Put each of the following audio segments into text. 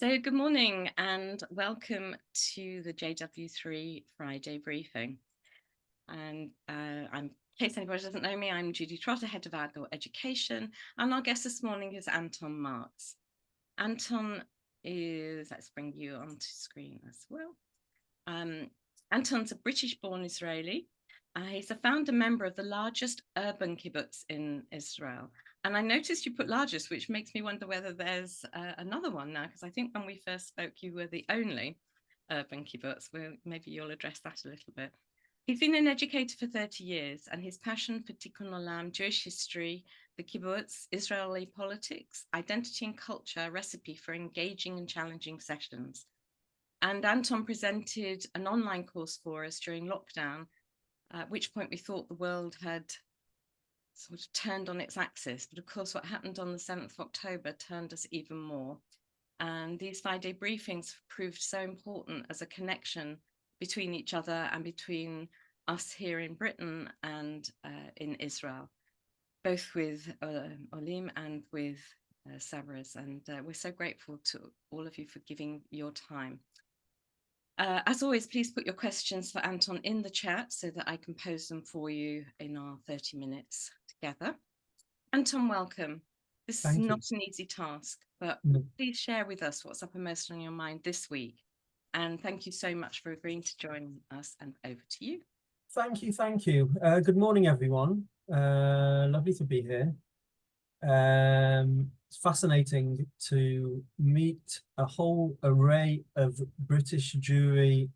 So good morning and welcome to the JW3 Friday briefing. And in case anybody doesn't know me, I'm JW3, Head of Adult Education, and our guest this morning is Anton Marks. Anton is, let's bring you onto screen as well. Anton's a British-born Israeli. He's a founder member of the largest urban kibbutz in Israel. And I noticed you put largest, which makes me wonder whether there's another one now, because I think when we first spoke, you were the only urban kibbutz. Well, maybe you'll address that a little bit. He's been an educator for 30 years, and his passion for Tikkun Olam, Jewish history, the kibbutz, Israeli politics, identity and culture, a recipe for engaging and challenging sessions. And Anton presented an online course for us during lockdown, at which point we thought the world had sort of turned on its axis. But of course, what happened on the 7th of October turned us even more. And these 5-day briefings proved so important as a connection between each other and between us here in Britain and in Israel, both with Olim and with Sabras. And we're so grateful to all of you for giving your time. As always, please put your questions for Anton in the chat so that I can pose them for you in our 30 minutes together. Anton, welcome. This is not an easy task, but please share with us what's uppermost on your mind this week. And thank you so much for agreeing to join us, and over to you. Thank you. Good morning, everyone. Lovely to be here. It's fascinating to meet a whole array of British Jewry,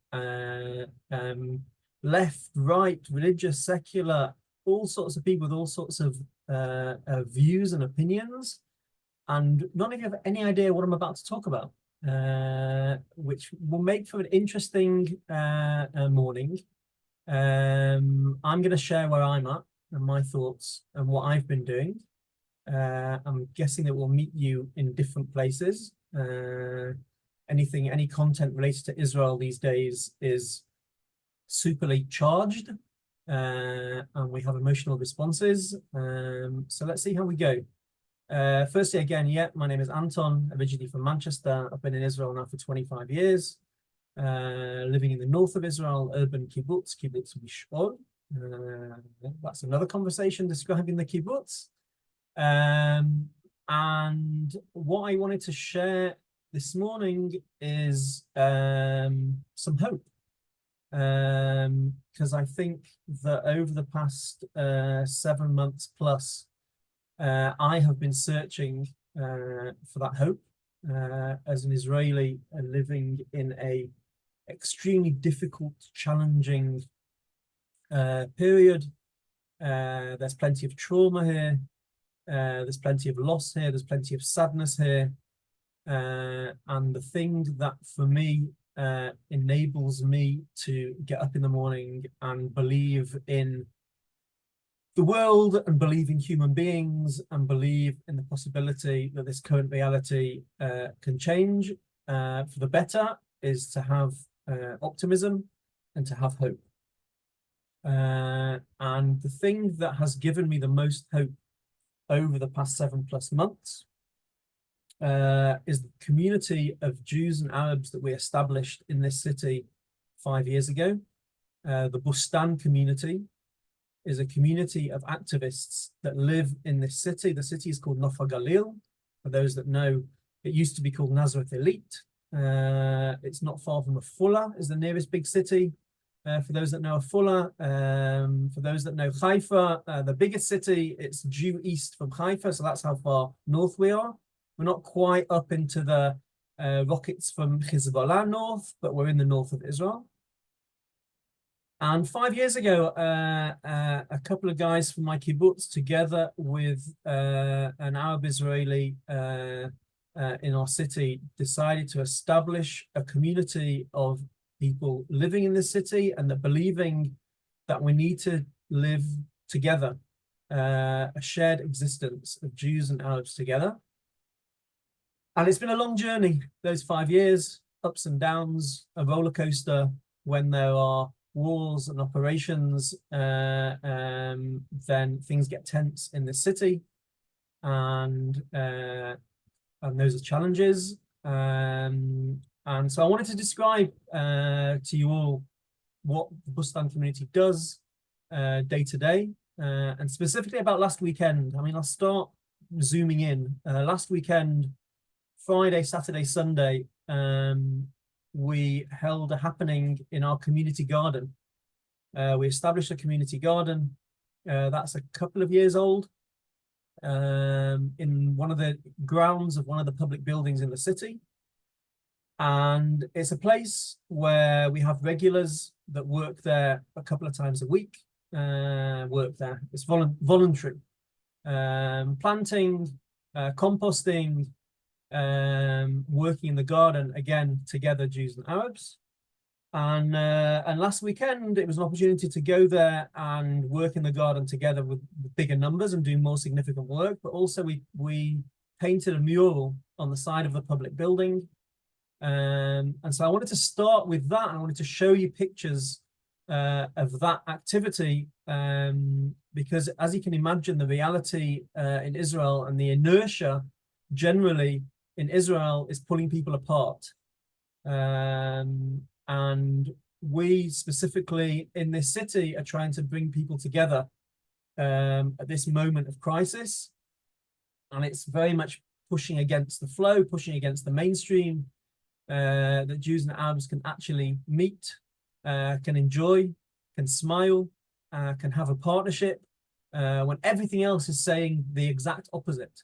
left, right, religious, secular, all sorts of people with all sorts of views and opinions, and none of you have any idea what I'm about to talk about, which will make for an interesting morning. I'm going to share where I'm at and my thoughts and what I've been doing. I'm guessing that we'll meet you in different places. Any content related to Israel these days is superly charged, and we have emotional responses. So let's see how we go. Firstly, again, my name is Anton, originally from Manchester. I've been in Israel now for 25 years, living in the north of Israel, urban kibbutz Mishpor. That's another conversation describing the kibbutz. And what I wanted to share this morning is some hope, because I think that over the past 7 months plus, I have been searching for that hope as an Israeli living in a extremely difficult, challenging period. There's plenty of trauma here. There's plenty of loss here, there's plenty of sadness here, and the thing that for me enables me to get up in the morning and believe in the world and believe in human beings and believe in the possibility that this current reality can change for the better is to have optimism and to have hope. And the thing that has given me the most hope over the past 7+ months is the community of Jews and Arabs that we established in this city 5 years ago. The Bustan community is a community of activists that live in this city. The city is called Nof HaGalil. For those that know, it used to be called Nazareth Elite. It's not far from Afula, is the nearest big city. For those that know Afula, for those that know Haifa, the biggest city, it's due east from Haifa, so that's how far north we are. We're not quite up into the rockets from Hezbollah north, but we're in the north of Israel. And 5 years ago, a couple of guys from my kibbutz, together with an Arab Israeli in our city, decided to establish a community of people living in this city and that believing that we need to live together, a shared existence of Jews and Arabs together. And it's been a long journey, those 5 years, ups and downs, a roller coaster. When there are wars and operations, then things get tense in the city, and those are challenges. And so I wanted to describe to you all what the Bustan community does day to day, and specifically about last weekend. I mean, I'll start zooming in. Last weekend, Friday, Saturday, Sunday, we held a happening in our community garden. We established a community garden that's a couple of years old, in one of the grounds of one of the public buildings in the city. And it's a place where we have regulars that work there a couple of times a week, work there. It's voluntary. Planting, composting, working in the garden, again, together, Jews and Arabs. And last weekend, it was an opportunity to go there and work in the garden together with bigger numbers and do more significant work. But also we painted a mural on the side of the public building. And so I wanted to start with that. I wanted to show you pictures of that activity, because as you can imagine, the reality in Israel and the inertia generally in Israel is pulling people apart. And we specifically in this city are trying to bring people together at this moment of crisis. And it's very much pushing against the flow, pushing against the mainstream, that Jews and Arabs can actually meet, can enjoy, can smile, can have a partnership, when everything else is saying the exact opposite.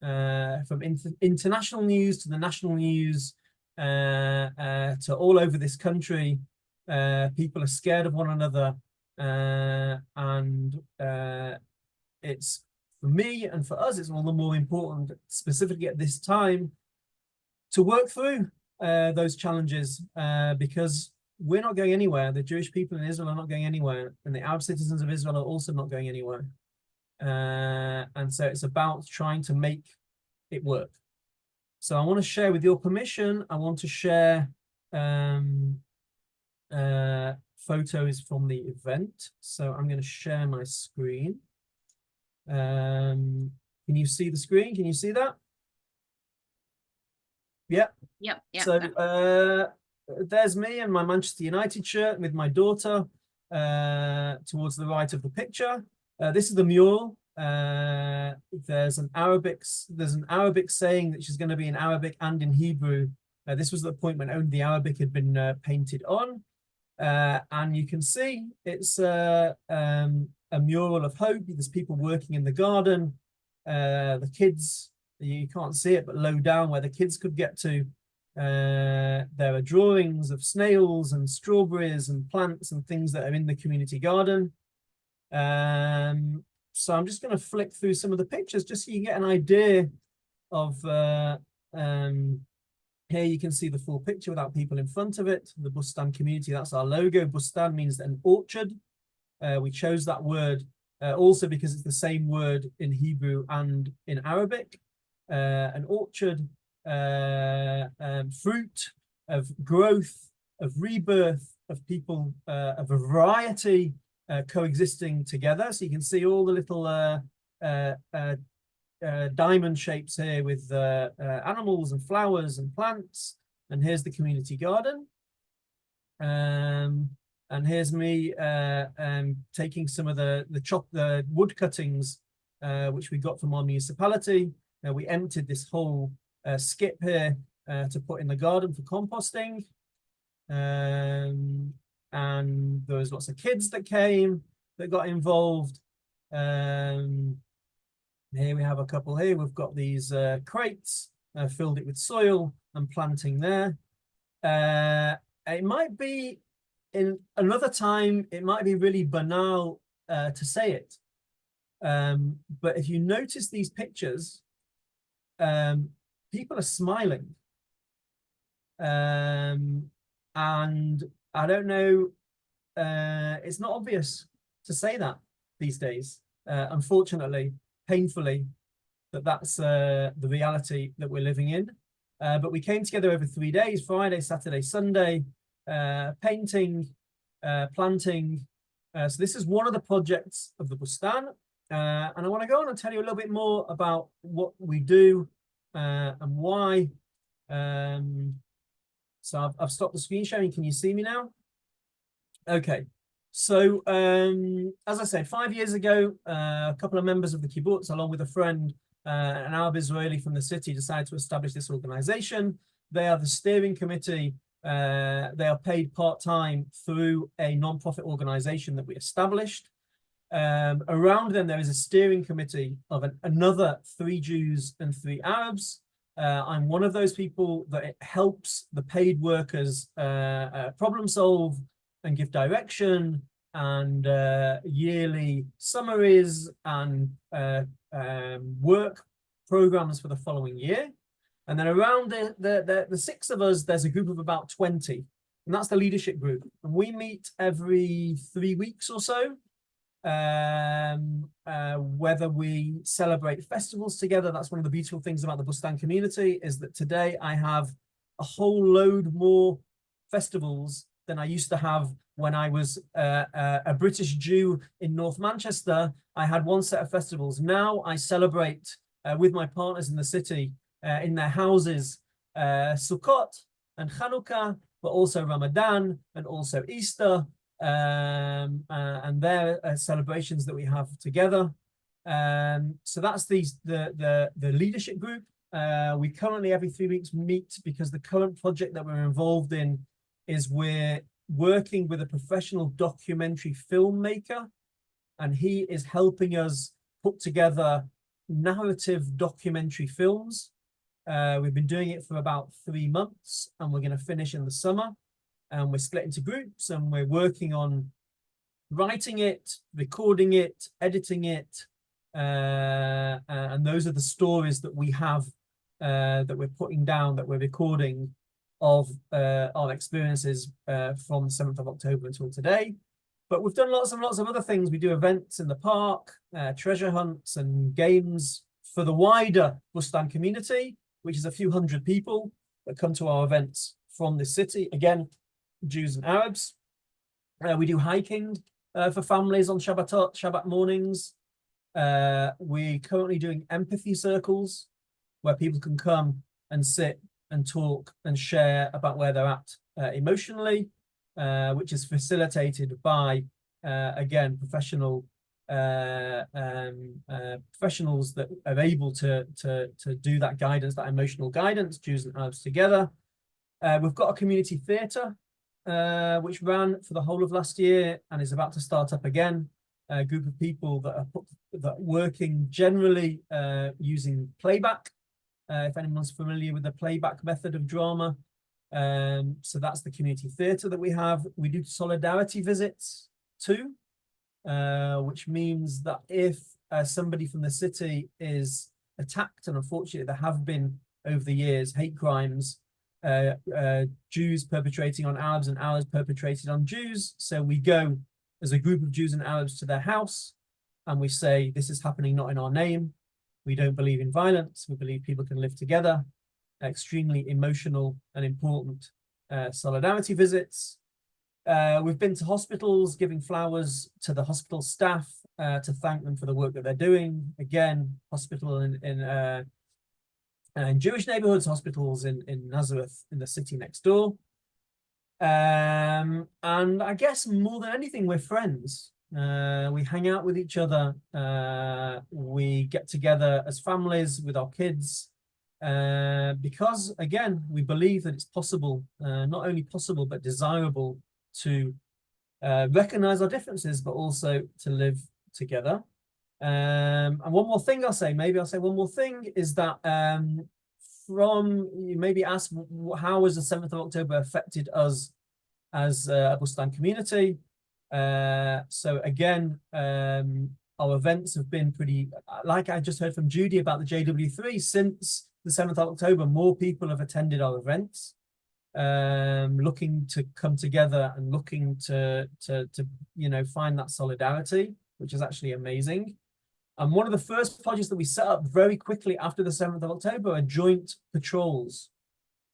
From international news to the national news, to all over this country, people are scared of one another, and it's, for me and for us, it's all the more important, specifically at this time, to work through those challenges, because we're not going anywhere. The Jewish people in Israel are not going anywhere, and the Arab citizens of Israel are also not going anywhere. And so it's about trying to make it work. So I want to share, with your permission, I want to share photos from the event. So I'm going to share my screen. Can you see the screen? Can you see that? Yeah. Yep. So there's me in my Manchester United shirt with my daughter towards the right of the picture. This is the mural. There's an Arabic saying that she's going to be in Arabic and in Hebrew. This was the point when only the Arabic had been painted on. And you can see it's a mural of hope. There's people working in the garden. The kids, you can't see it, but low down where the kids could get to, there are drawings of snails and strawberries and plants and things that are in the community garden. So I'm just going to flick through some of the pictures just so you get an idea of, here you can see the full picture without people in front of it. The Bustan community, that's our logo. Bustan means an orchard. We chose that word also because it's the same word in Hebrew and in Arabic. An orchard, fruit of growth, of rebirth, of people, of a variety coexisting together. So you can see all the little diamond shapes here with animals and flowers and plants. And here's the community garden. And here's me taking some of the wood cuttings which we got from our municipality. We emptied this whole skip here to put in the garden for composting. And there was lots of kids that came, that got involved. Here we have a couple here. We've got these crates, filled it with soil and planting there. It might be, in another time, it might be really banal to say it. But if you notice these pictures, people are smiling. And I don't know, it's not obvious to say that these days, unfortunately, painfully, that's the reality that we're living in. But we came together over 3 days, Friday, Saturday, Sunday, painting, planting. So this is one of the projects of the Bustan. And I want to go on and tell you a little bit more about what we do and why. So I've stopped the screen sharing. Can you see me now? Okay. So as I said, 5 years ago, a couple of members of the kibbutz, along with a friend, an Arab Israeli from the city, decided to establish this organization. They are the steering committee. They are paid part-time through a non-profit organization that we established. Around them, there is a steering committee of another 3 Jews and 3 Arabs. I'm one of those people that it helps the paid workers problem solve and give direction and yearly summaries and work programs for the following year. And then around the 6 of us, there's a group of about 20, and that's the leadership group. And we meet every 3 weeks or so. Whether we celebrate festivals together, that's one of the beautiful things about the Bustan community, is that today I have a whole load more festivals than I used to have when I was a British Jew in North Manchester. I had 1 set of festivals. Now I celebrate with my partners in the city in their houses, Sukkot and Chanukah, but also Ramadan and also Easter. And their celebrations that we have together. So that's the leadership group. We currently every 3 weeks meet because the current project that we're involved in is we're working with a professional documentary filmmaker, and he is helping us put together narrative documentary films. We've been doing it for about 3 months, and we're going to finish in the summer. And we're split into groups, and we're working on writing it, recording it, editing it, and those are the stories that we have that we're putting down, that we're recording of our experiences from the 7th of October until today. But we've done lots and lots of other things. We do events in the park, treasure hunts and games for the wider Bustan community, which is a few hundred people that come to our events from this city. Again, Jews and Arabs. We do hiking for families on Shabbat mornings. We're currently doing empathy circles where people can come and sit and talk and share about where they're at emotionally, which is facilitated by, again, professional professionals that are able to do that guidance, that emotional guidance, Jews and Arabs together. We've got a community theatre which ran for the whole of last year and is about to start up again. A group of people that are working generally using playback. If anyone's familiar with the playback method of drama. So that's the community theatre that we have. We do solidarity visits too, which means that if somebody from the city is attacked, and unfortunately there have been over the years hate crimes, Jews perpetrating on Arabs and Arabs perpetrated on Jews. So we go as a group of Jews and Arabs to their house and we say, this is happening not in our name. We don't believe in violence. We believe people can live together. Extremely emotional and important solidarity visits. We've been to hospitals, giving flowers to the hospital staff to thank them for the work that they're doing. Again, hospital in Jewish neighborhoods, hospitals in Nazareth, in the city next door. And I guess more than anything, we're friends. We hang out with each other. We get together as families with our kids. Because, again, we believe that it's possible, not only possible, but desirable to recognize our differences, but also to live together. And one more thing I'll say, one more thing, is that you maybe ask, how has the 7th of October affected us as a Bustan community? So again, our events have been pretty, like I just heard from Judy about the JW3, since the 7th of October, more people have attended our events, looking to come together and looking to find that solidarity, which is actually amazing. And one of the first projects that we set up very quickly after the 7th of October are joint patrols.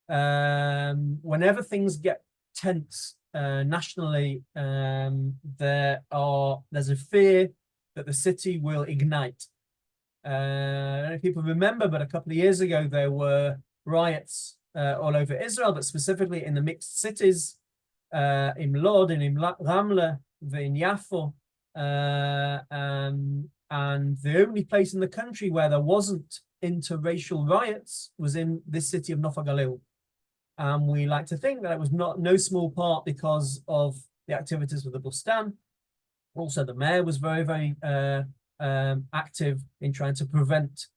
Whenever things get tense nationally, there's a fear that the city will ignite. I don't know if people remember, but a couple of years ago there were riots all over Israel, but specifically in the mixed cities, in Lod and in Ramla, in Yafo, and the only place in the country where there wasn't interracial riots was in this city of Nof HaGalil. And we like to think that it was no small part because of the activities with the Bustan. Also, the mayor was very, very active in trying to prevent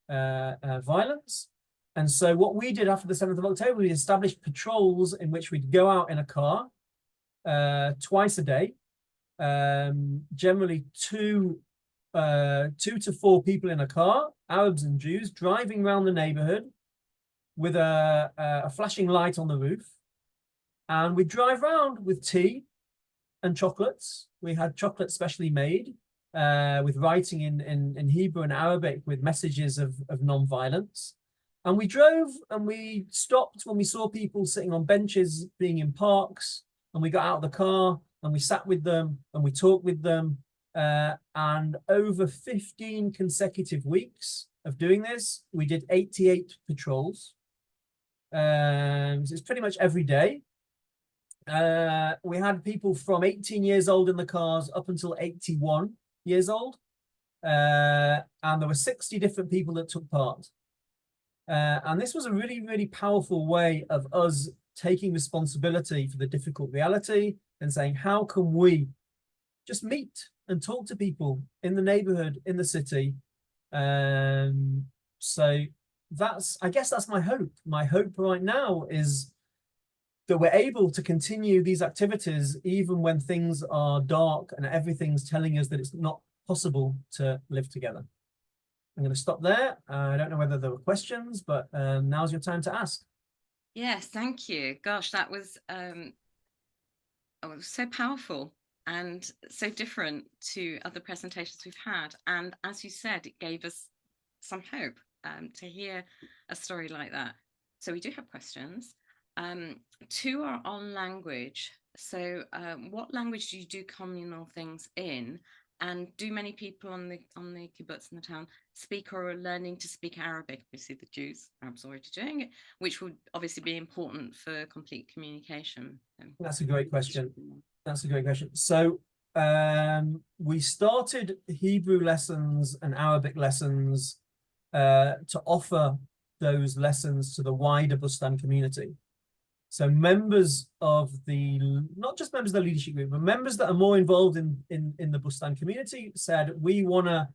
violence. And so what we did after the 7th of October, we established patrols in which we'd go out in a car twice a day, generally two to four people in a car, Arabs and Jews, driving around the neighborhood with a flashing light on the roof. And we'd drive around with tea and chocolates. We had chocolate specially made with writing in Hebrew and Arabic with messages of non-violence. And we drove and we stopped when we saw people sitting on benches, being in parks, and we got out of the car and we sat with them and we talked with them. And over 15 consecutive weeks of doing this, we did 88 patrols. So it's pretty much every day. We had people from 18 years old in the cars up until 81 years old. And there were 60 different people that took part. And this was a really, really powerful way of us taking responsibility for the difficult reality and saying, how can we just meet and talk to people in the neighborhood, in the city? So I guess that's my hope. My hope right now is that we're able to continue these activities even when things are dark and everything's telling us that it's not possible to live together. I'm going to stop there. I don't know whether there were questions, but now's your time to ask. Yes, thank you. Gosh, that was so powerful and so different to other presentations we've had. And as you said, it gave us some hope to hear a story like that. So we do have questions. Two are on language. So what language do you do communal things in? And do many people on the kibbutz in the town speak or are learning to speak Arabic? Obviously, the Jews are already doing it, which would obviously be important for complete communication. That's a great question. That's a great question. So we started Hebrew lessons and Arabic lessons to offer those lessons to the wider Bustan community. So members of not just members of the leadership group, but members that are more involved in the Bustan community said, we want to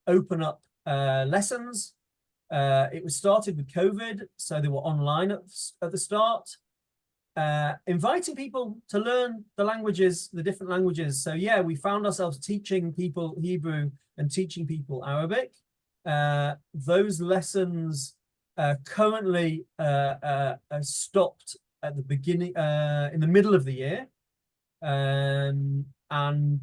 open up lessons. It was started with COVID, so they were online at the start, inviting people to learn the languages, the different languages. So yeah, we found ourselves teaching people Hebrew and teaching people Arabic. Those lessons currently stopped at the beginning, in the middle of the year, and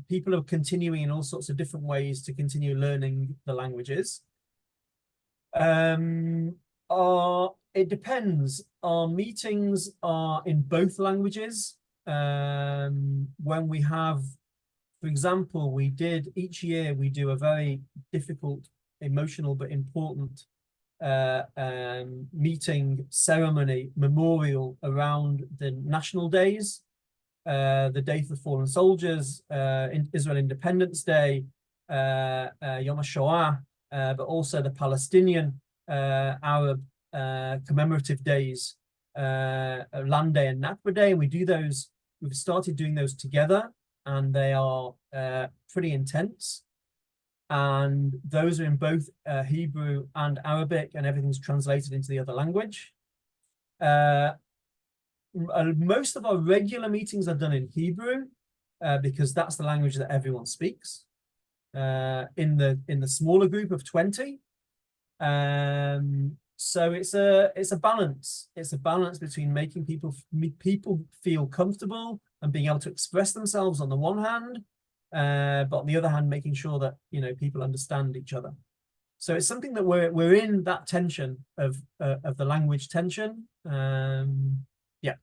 people are continuing in all sorts of different ways to continue learning the languages. It depends. Our meetings are in both languages. When we have, for example, each year we do a very difficult, emotional, but important meeting, ceremony, memorial around the national days, the Day for Fallen Soldiers, Israel Independence Day, Yom HaShoah, but also the Palestinian Arab commemorative days, Land Day and Nakba Day. And we do those, we've started doing those together, and they are pretty intense. And those are in both Hebrew and Arabic, and everything's translated into the other language. Most of our regular meetings are done in Hebrew because that's the language that everyone speaks. In the smaller group of 20, so it's a balance. It's a balance between making people feel comfortable and being able to express themselves on the one hand, but on the other hand, making sure that people understand each other. So it's something that we're in that tension of the language tension. Yeah.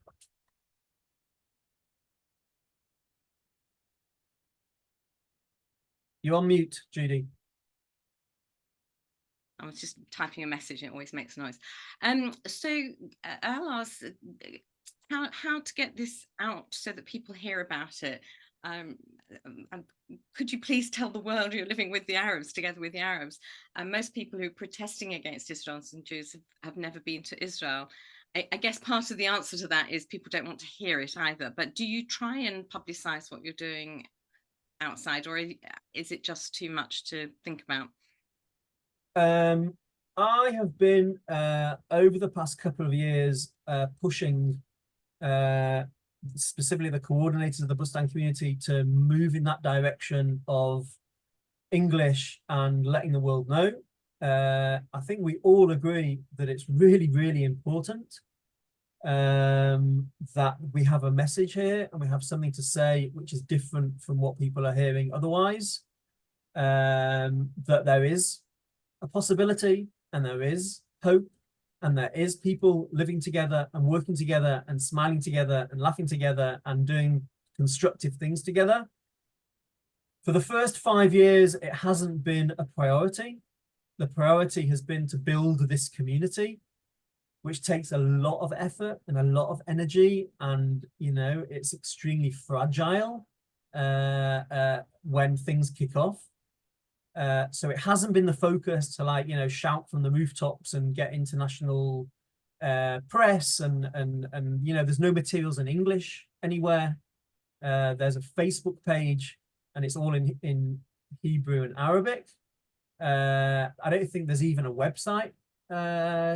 You're on mute, Judy. I was just typing a message, and it always makes noise. So I'll ask how to get this out so that people hear about it. Could you please tell the world you're living with the Arabs, together with the Arabs? Most people who are protesting against Israelis and Jews have never been to Israel. I guess part of the answer to that is people don't want to hear it either. But do you try and publicize what you're doing outside, or is it just too much to think about? I have been over the past couple of years pushing specifically the coordinators of the Bustan community to move in that direction of English and letting the world know. I think we all agree that it's really, really important that we have a message here and we have something to say which is different from what people are hearing otherwise. That there is a possibility and there is hope and there is people living together and working together and smiling together and laughing together and doing constructive things together. For the first 5 years, it hasn't been a priority. The priority has been to build this community, which takes a lot of effort and a lot of energy. And, you know, it's extremely fragile when things kick off. So it hasn't been the focus to, like, you know, shout from the rooftops and get international press and you know, there's no materials in English anywhere. There's a Facebook page and it's all in Hebrew and Arabic. I don't think there's even a website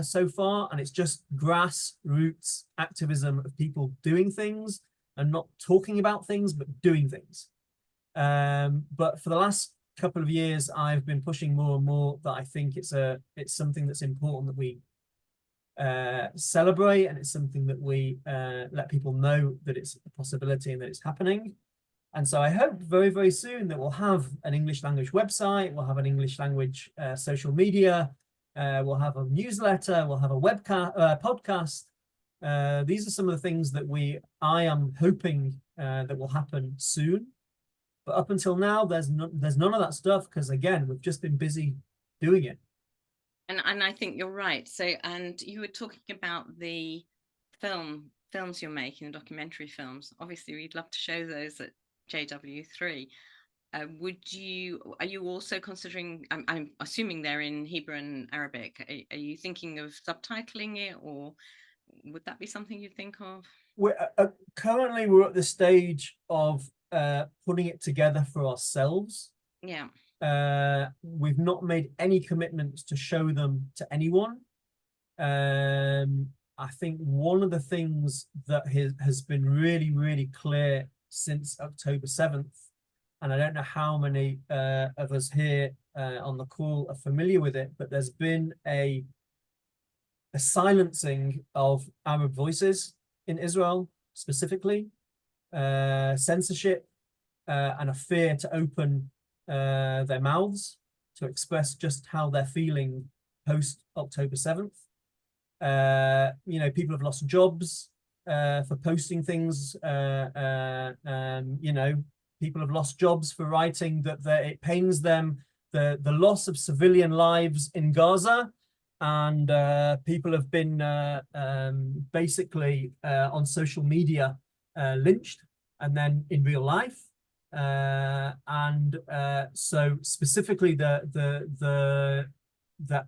so far, and it's just grassroots activism of people doing things and not talking about things but doing things. But for the last couple of years, I've been pushing more and more that I think it's something that's important that we celebrate, and it's something that we let people know that it's a possibility and that it's happening. And so I hope very, very soon that we'll have an English language website, we'll have an English language social media, we'll have a newsletter, we'll have a podcast. These are some of the things that I am hoping that will happen soon. But up until now, there's none of that stuff because, again, we've just been busy doing it. And I think you're right. So, and you were talking about the films you're making, the documentary films. Obviously, we'd love to show those at JW3. Are you also considering, I'm assuming they're in Hebrew and Arabic. Are you thinking of subtitling it, or would that be something you think of? Currently, we're at the stage of putting it together for ourselves. Yeah. We've not made any commitments to show them to anyone. I think one of the things that has been really, really clear since October 7th, and I don't know how many of us here on the call are familiar with it, but there's been a silencing of Arab voices in Israel specifically, censorship, and a fear to open their mouths to express just how they're feeling post October 7th. You know, people have lost jobs for posting things. You know, people have lost jobs for writing that it pains them the loss of civilian lives in Gaza, and people have been basically on social media lynched, and then in real life. So specifically the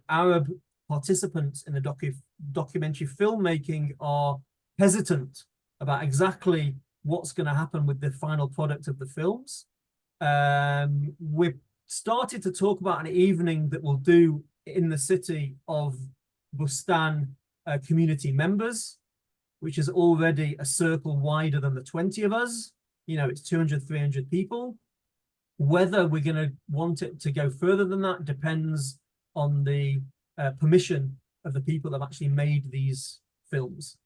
Arab participants in the documentary filmmaking are hesitant about exactly what's going to happen with the final product of the films. We've started to talk about an evening that we'll do in the city of Bustan community members, which is already a circle wider than the 20 of us. You know, it's 200, 300 people. Whether we're going to want it to go further than that depends on the permission of the people that have actually made these films.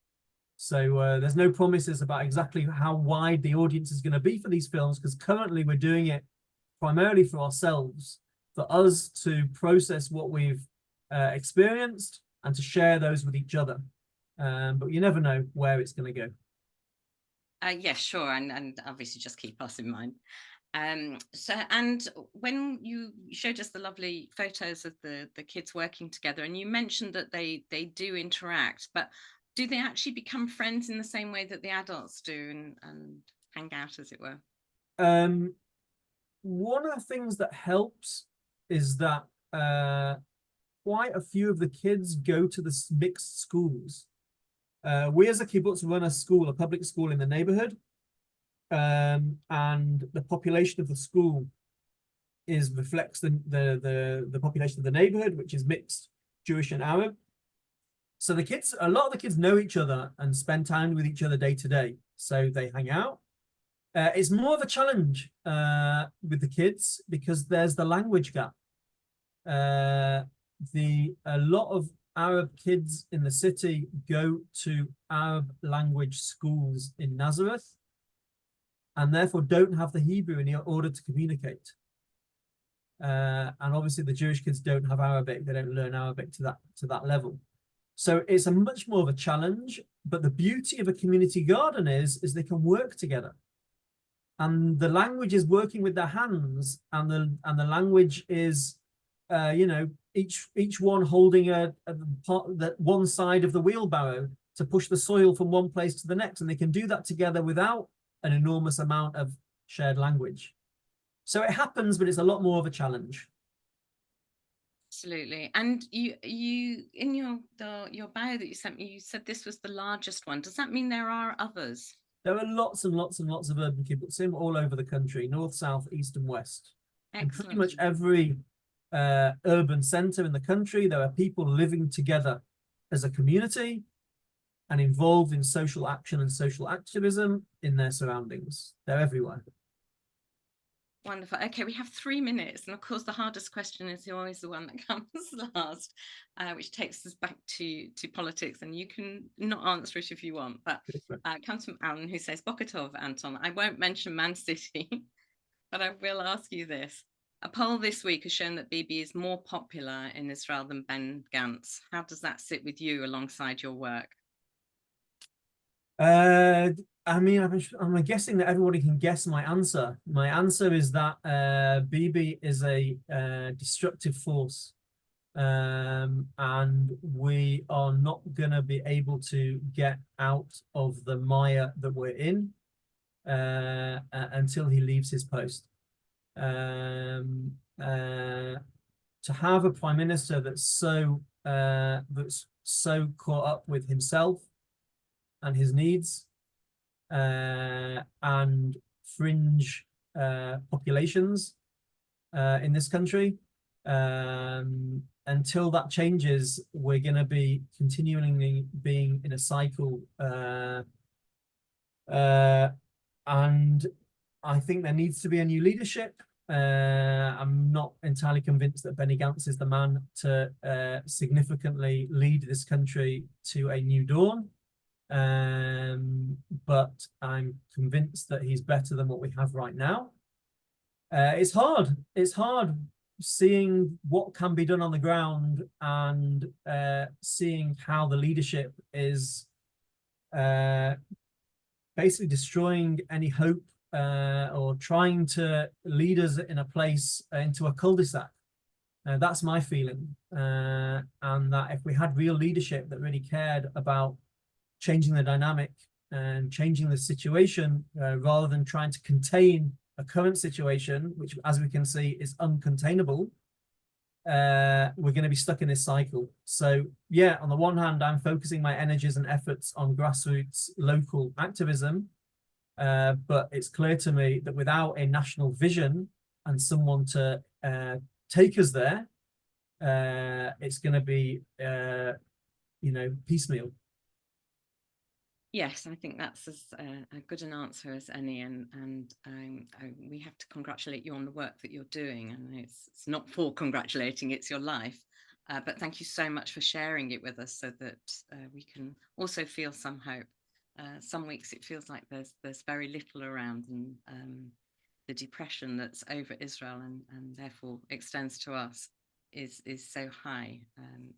So there's no promises about exactly how wide the audience is going to be for these films, because currently we're doing it primarily for ourselves, for us to process what we've experienced and to share those with each other. But you never know where it's going to go. Yes, sure, and obviously just keep us in mind. So, and when you showed us the lovely photos of the kids working together, and you mentioned that they do interact, but do they actually become friends in the same way that the adults do, and hang out, as it were? Um, One of the things that helps is that quite a few of the kids go to the mixed schools. We as a kibbutz run a school, a public school in the neighborhood, and the population of the school reflects the population of the neighborhood, which is mixed Jewish and Arab. So a lot of the kids know each other and spend time with each other day to day. So they hang out. It's more of a challenge with the kids because there's the language gap. A lot of Arab kids in the city go to Arab language schools in Nazareth and therefore don't have the Hebrew in order to communicate. And obviously the Jewish kids don't have Arabic, they don't learn Arabic to that level. So it's a much more of a challenge, but the beauty of a community garden is they can work together. And the language is working with their hands, and the language is each one holding a part that one side of the wheelbarrow to push the soil from one place to the next, and they can do that together without an enormous amount of shared language. So it happens, but it's a lot more of a challenge. Absolutely. And you in your bio that you sent me, you said this was the largest one. Does that mean there are others? There are lots and lots and lots of urban kibbutzim all over the country, north, south, east, and west. In pretty Excellent. much every urban center in the country, there are people living together as a community and involved in social action and social activism in their surroundings. They're everywhere. Wonderful. Okay, we have 3 minutes, and of course the hardest question is always the one that comes last, which takes us back to politics, and you can not answer it if you want, but it comes from Alan, who says, Boker Tov, Anton. I won't mention Man City, but I will ask you this. A poll this week has shown that Bibi is more popular in Israel than Ben Gantz. How does that sit with you alongside your work? I mean, I'm guessing that everybody can guess my answer. My answer is that Bibi is a destructive force, and we are not going to be able to get out of the mire that we're in until he leaves his post. To have a prime minister that's so caught up with himself and his needs and fringe populations in this country. Until that changes, we're going to be continually being in a cycle. And I think there needs to be a new leadership. I'm not entirely convinced that Benny Gantz is the man to significantly lead this country to a new dawn. But I'm convinced that he's better than what we have right now. It's hard seeing what can be done on the ground and seeing how the leadership is basically destroying any hope or trying to lead us in a place into a cul-de-sac. That's my feeling. And that if we had real leadership that really cared about changing the dynamic and changing the situation rather than trying to contain a current situation, which, as we can see, is uncontainable, we're going to be stuck in this cycle. So, yeah, on the one hand, I'm focusing my energies and efforts on grassroots local activism, but it's clear to me that without a national vision and someone to take us there, it's going to be, piecemeal. Yes, I think that's as good an answer as any, and we have to congratulate you on the work that you're doing. And it's not for congratulating; it's your life. But thank you so much for sharing it with us, so that we can also feel some hope. Some weeks it feels like there's very little around, and the depression that's over Israel and therefore extends to us is so high.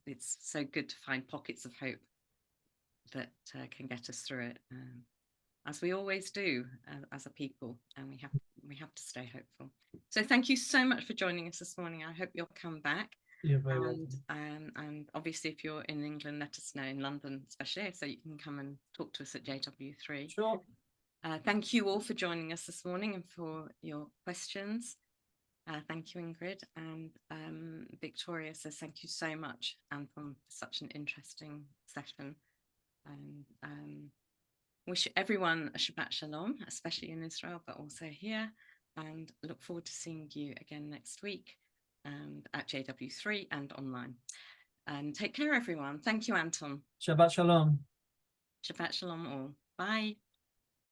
It's so good to find pockets of hope that can get us through it. as we always do as a people, and we have to stay hopeful. So thank you so much for joining us this morning. I hope you'll come back. You're very welcome. And obviously, if you're in England, let us know, in London especially, so you can come and talk to us at JW3. Sure. Thank you all for joining us this morning and for your questions. Thank you, Ingrid. And Victoria says thank you so much, Anton, for such an interesting session. And wish everyone a Shabbat Shalom, especially in Israel, but also here. And look forward to seeing you again next week and at JW3 and online. And take care, everyone. Thank you, Anton. Shabbat Shalom. Shabbat Shalom all. Bye.